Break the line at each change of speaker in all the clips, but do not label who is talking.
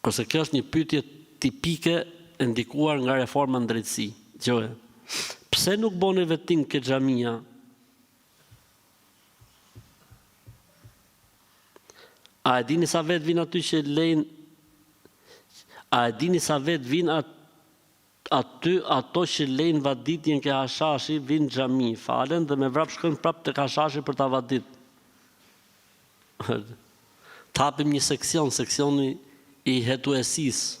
Kurse kjo është një pyetje tipike e ndikuar nga reforma në drejtësi. Dëgjoj. Pse nuk boni vetting ke xhamia? A e dini sa vet vin aty që lejnë? A e dini sa vet vin aty ato që lejnë vaditjen ke hashashi vin xhami, falen dhe me vrap shkojnë prap tek hashashi për ta vadit. Tapim një seksioni i hetuesisë.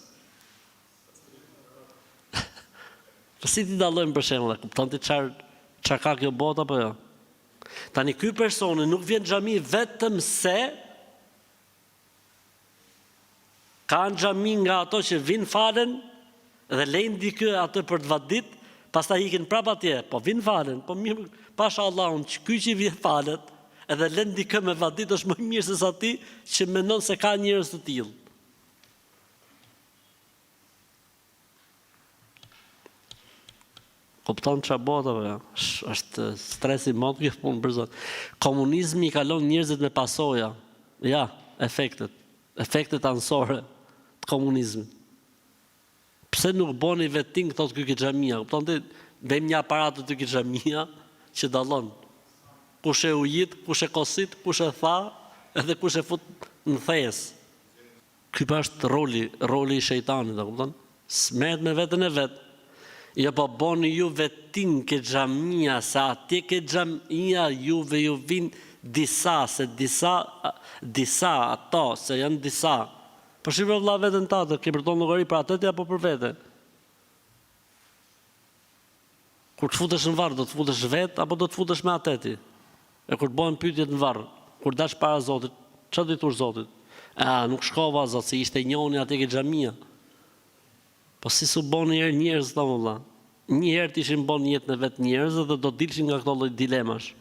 Si ti dallojmë për shembull, kupton ti çfarë ka kjo botë apo jo? Tani ky personi nuk vjen xhami vetëm se ka në xhami nga ato që vin falen dhe lejnë dikë atë për të vadit, pastaj ikin prap atje, po vin falen, po mirë, pasha Allahun, ky që vjen falet, edhe lën dikë me vadit është më mirë se sa ti që mendon se ka njerëz të tillë. Kupton çfarë bëhet apo jo? Është stresi mod kjo punë për zot. Komunizmi i kalon njerëzit me pasoja. Ja, efektet anësore të komunizmit. Pse nuk boni vetting thot ky ke xhamia? Kupton ti, bëjmë një aparat aty ke xhamia që dallon. Kush e ujit, kush e kosit, kush e tha, edhe kush e fut në thes. Ky është roli i shejtanit, e kupton? Smet me veten e vet. Jo po boni ju vetting ke xhamia, sa atje ke xhamia juve ju vin disa ato, se janë disa. Për shqipër vëlla vetën tatë, ke përton llogari për atëti apo për vete? Kur të futesh në varr, do të futesh vet apo do të futesh me atëti? E kur të bëhen pyetjet në varr, kur dash para Zotit, çfarë do i thosh Zotit? Nuk shkova Zot, se ishte njëri atje ke xhamia. Po si su bon njerëz ta vëlla. Një herë të ishin bon jetën e vet njerëz dhe do dilshin nga këto lloj dilemash.